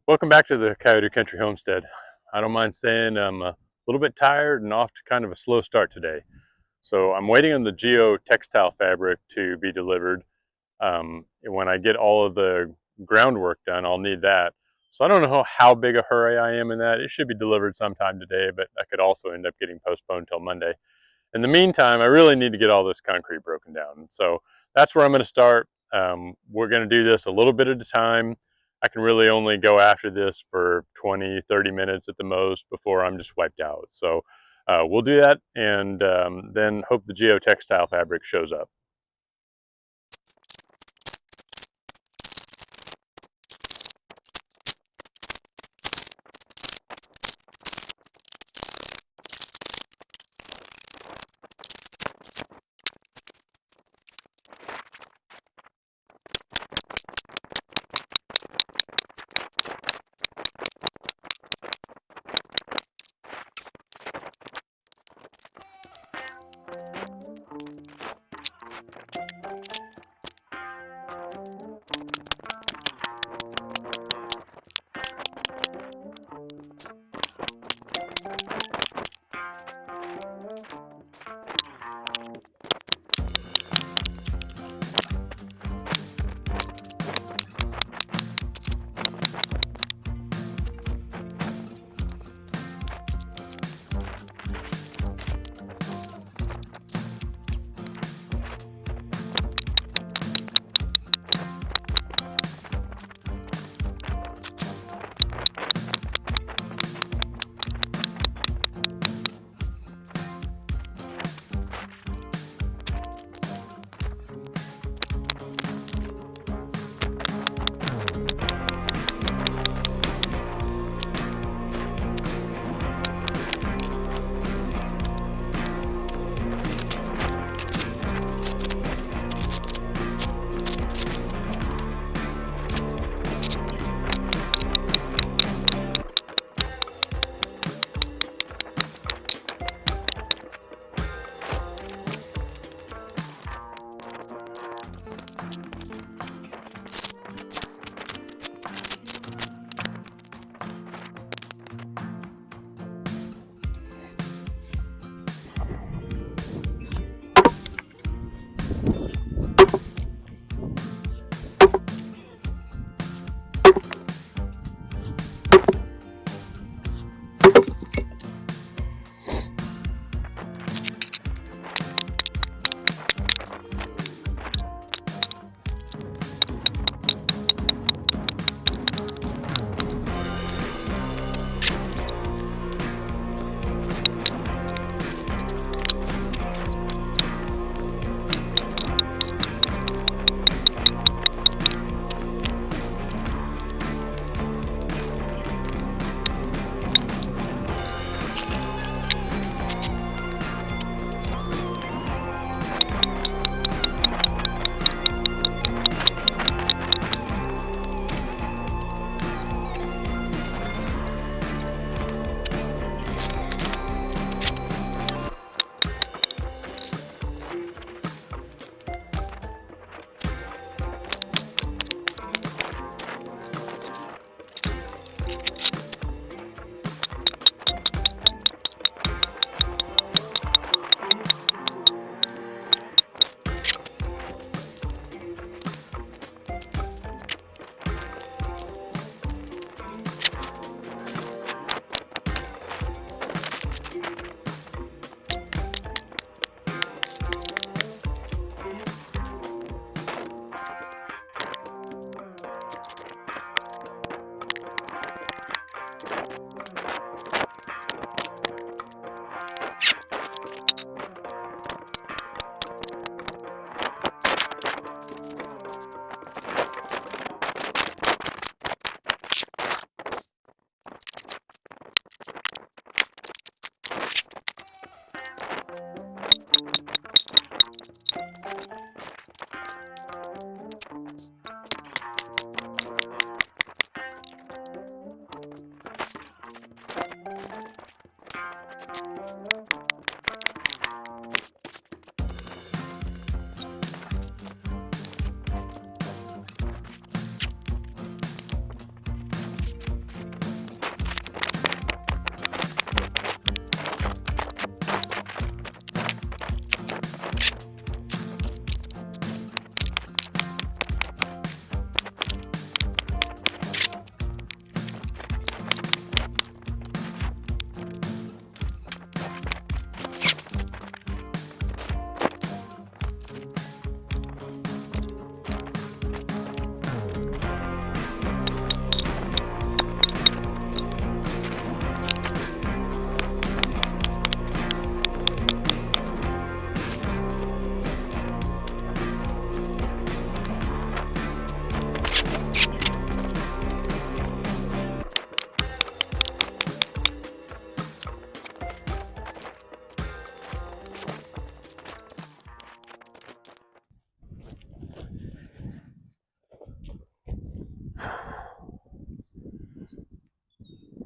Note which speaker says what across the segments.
Speaker 1: Welcome back to the Coyote Country Homestead. I don't mind saying I'm a little bit tired and off to kind of a slow start today. So I'm waiting on the geo textile fabric to be delivered. When I get all of the groundwork done, I'll need that. So I don't know how big a hurry I am in that. It should be delivered sometime today, but that could also end up getting postponed till Monday. In the meantime, I really need to get all this concrete broken down. So that's where I'm going to start. We're going to do this a little bit at a time. I can really only go after this for 20, 30 minutes at the most before I'm just wiped out. So we'll do that and then hope the geotextile fabric shows up.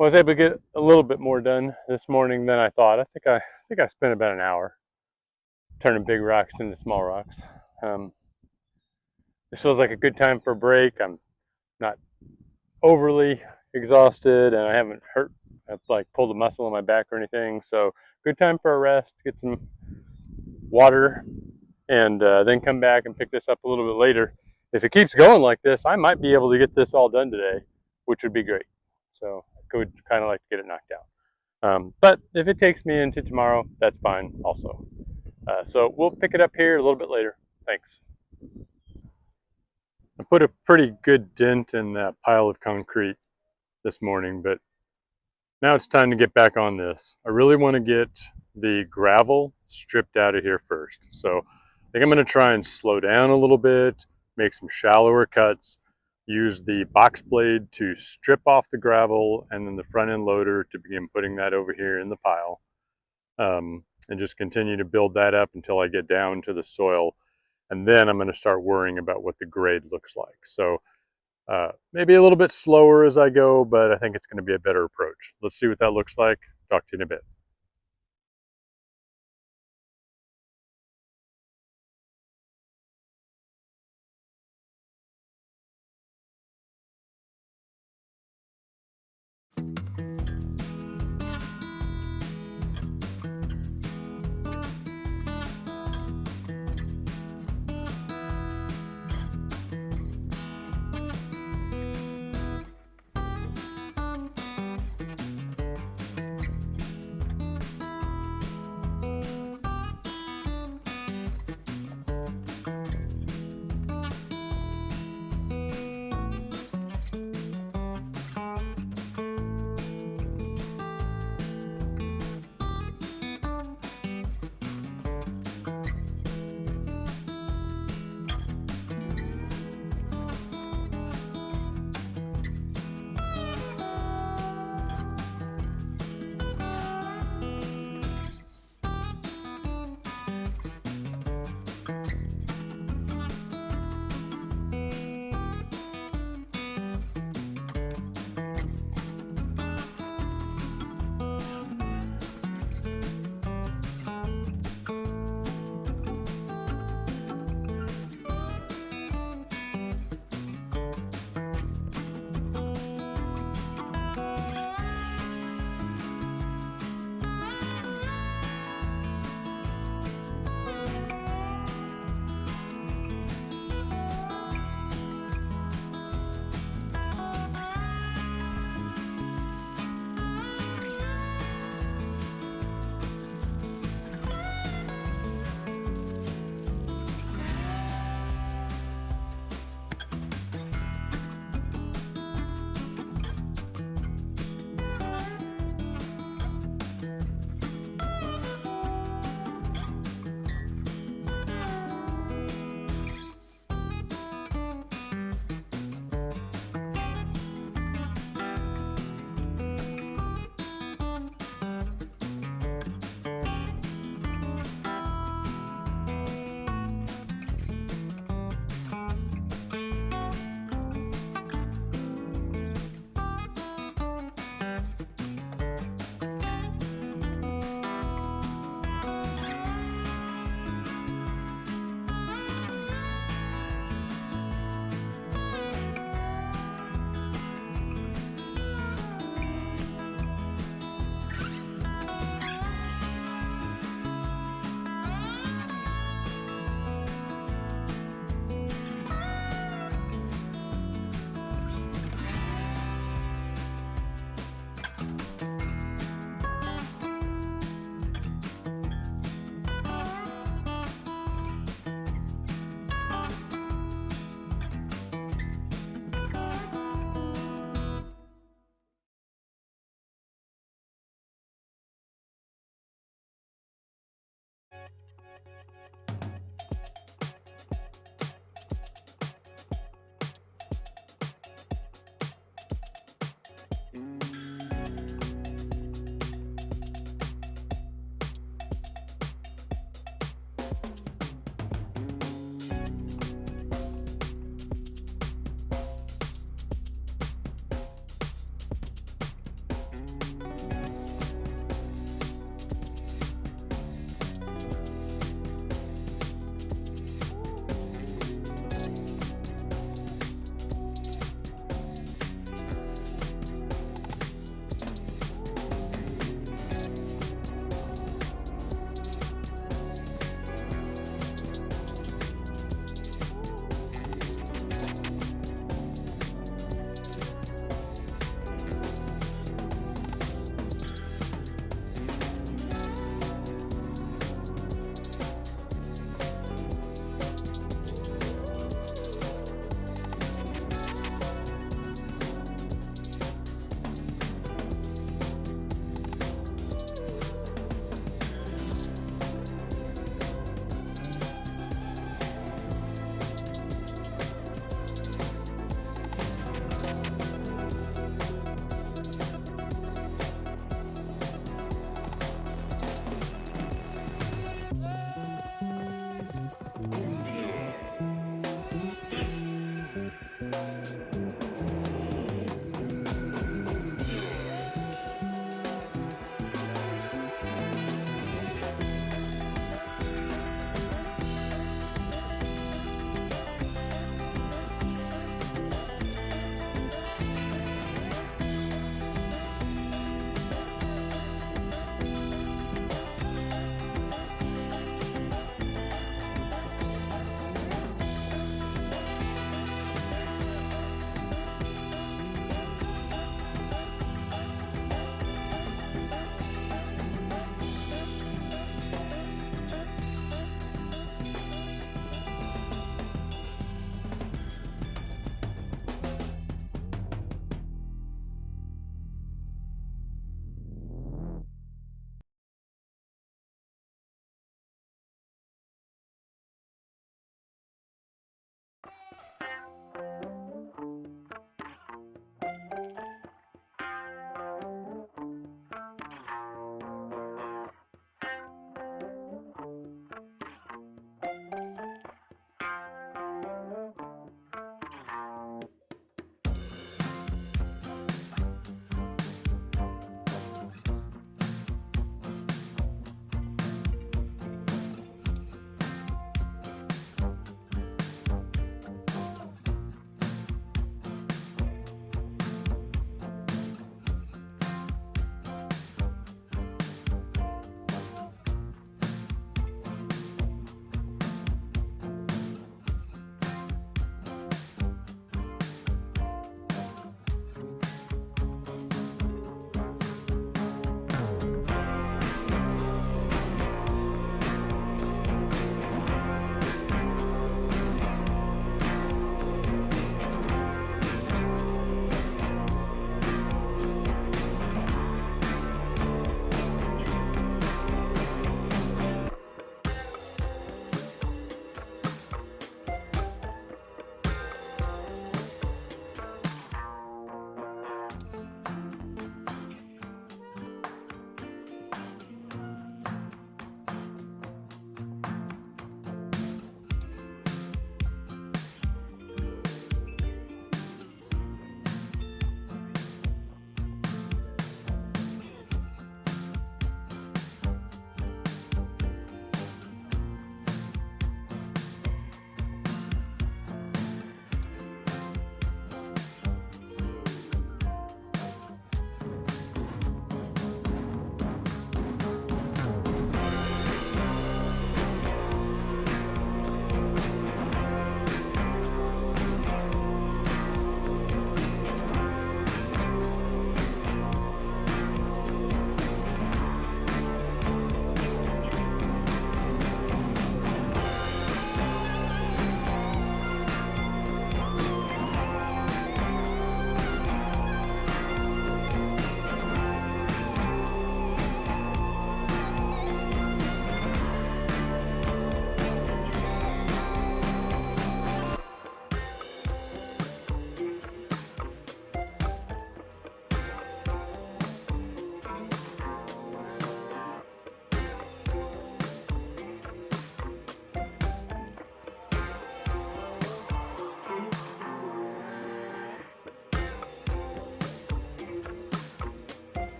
Speaker 1: I was able to get a little bit more done this morning than I thought. I think I spent about an hour turning big rocks into small rocks. Um, this feels like a good time for a break. I'm not overly exhausted, and I haven't I've like pulled a muscle in my back or anything. So good time for a rest, get some water, and then come back and pick this up a little bit later. If it keeps going like this, I might be able to get this all done today, which would be great. So I would kind of like to get it knocked out. But if it takes me into tomorrow, that's fine also. So we'll pick it up here a little bit later. Thanks. I put a pretty good dent in that pile of concrete this morning, but now it's time to get back on this. I really want to get the gravel stripped out of here first. So I think I'm going to try and slow down a little bit, make some shallower cuts, use the box blade to strip off the gravel, and then the front end loader to begin putting that over here in the pile. And just continue to build that up until I get down to the soil. And then I'm going to start worrying about what the grade looks like. So maybe a little bit slower as I go, but I think it's going to be a better approach. Let's see what that looks like. Talk to you in a bit.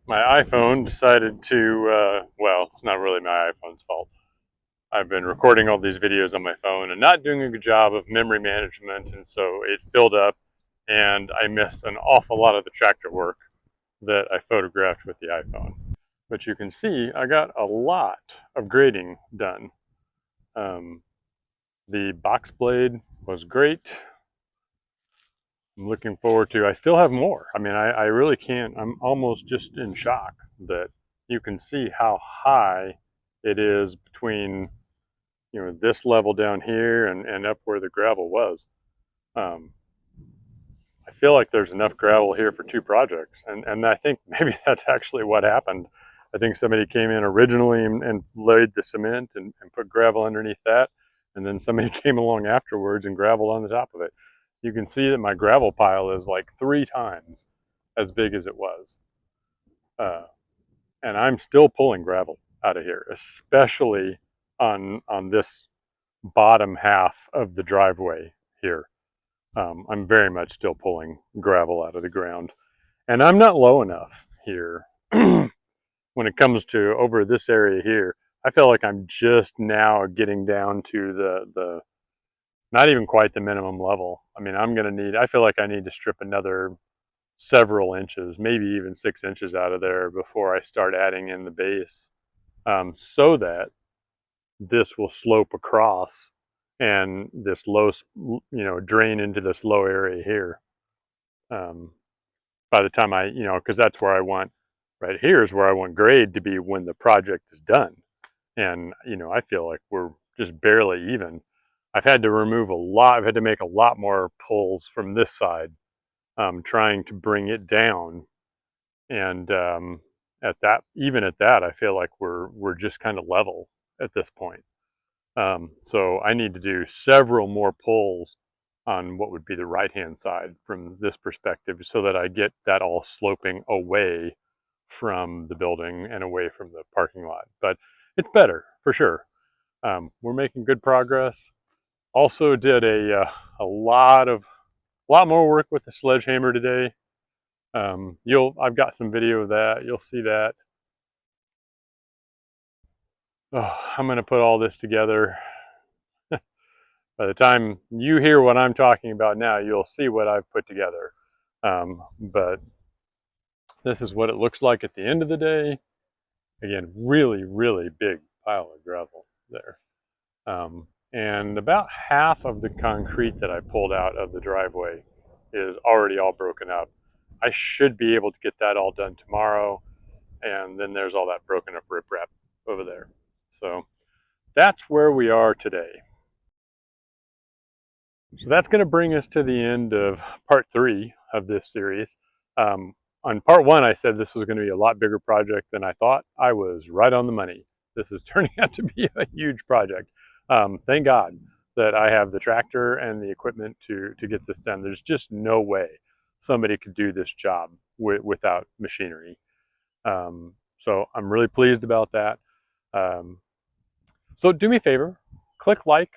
Speaker 1: My iPhone decided to, well, it's not really my iPhone's fault. I've been recording all these videos on my phone and not doing a good job of memory management, and so it filled up and I missed an awful lot of the tractor work that I photographed with the iPhone. But you can see I got a lot of grading done. Um, the box blade was great. I'm looking forward to, I still have more. I mean, I really can't, I'm almost just in shock that you can see how high it is between, you know, this level down here and up where the gravel was. Um, I feel like there's enough gravel here for two projects. And I think maybe that's actually what happened. I think somebody came in originally and laid the cement and put gravel underneath that. And then somebody came along afterwards and graveled on the top of it. You can see that my gravel pile is like 3 times as big as it was. And I'm still pulling gravel out of here, especially on this bottom half of the driveway here. I'm very much still pulling gravel out of the ground. And I'm not low enough here. When it comes to over this area here, I feel like I'm just now getting down to the not even quite the minimum level. I mean, I feel like I need to strip another several inches, maybe even 6 inches out of there before I start adding in the base, so that this will slope across and this low, drain into this low area here. By the time because that's where I want, right here is where I want grade to be when the project is done. And, I feel like we're just barely even. I've had to remove a lot, I've had to make a lot more pulls from this side, trying to bring it down. And even at that, I feel like we're just kind of level at this point. So I need to do several more pulls on what would be the right-hand side from this perspective so that I get that all sloping away from the building and away from the parking lot. But it's better for sure. We're making good progress. Also did a lot more work with the sledgehammer today. I've got some video of that. You'll see that. Oh, I'm going to put all this together. By the time you hear what I'm talking about now, you'll see what I've put together. But this is what it looks like at the end of the day. Again, really, really big pile of gravel there. And about half of the concrete that I pulled out of the driveway is already all broken up. I should be able to get that all done tomorrow. And then there's all that broken up riprap over there. So that's where we are today. So that's going to bring us to the end of part 3 of this series. On part 1, I said this was going to be a lot bigger project than I thought. I was right on the money. This is turning out to be a huge project. Thank God that I have the tractor and the equipment to get this done. There's just no way somebody could do this job without machinery. So I'm really pleased about that. So do me a favor, click like,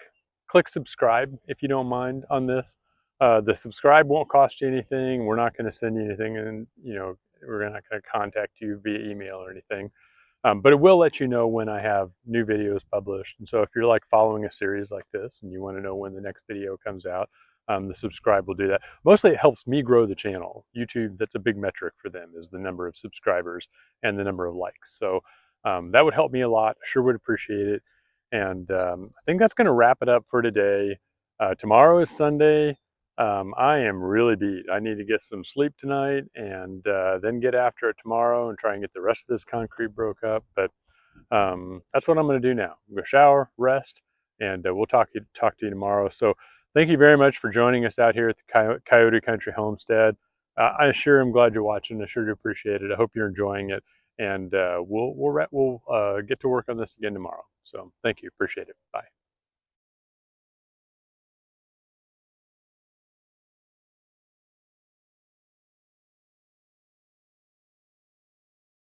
Speaker 1: click subscribe if you don't mind on this. The subscribe won't cost you anything. We're not going to send you anything, and we're not going to contact you via email or anything. But it will let you know when I have new videos published. And so if you're like following a series like this and you want to know when the next video comes out, the subscribe will do that. Mostly it helps me grow the channel. YouTube, that's a big metric for them, is the number of subscribers and the number of likes. So that would help me a lot. I sure would appreciate it. And I think that's going to wrap it up for today. Tomorrow is Sunday. I am really beat. I need to get some sleep tonight and then get after it tomorrow and try and get the rest of this concrete broke up. But that's what I'm going to do now. I'm going to shower, rest, and we'll talk to you tomorrow. So thank you very much for joining us out here at the Coyote Country Homestead. I sure am glad you're watching. I sure do appreciate it. I hope you're enjoying it. And we'll get to work on this again tomorrow. So thank you. Appreciate it. Bye.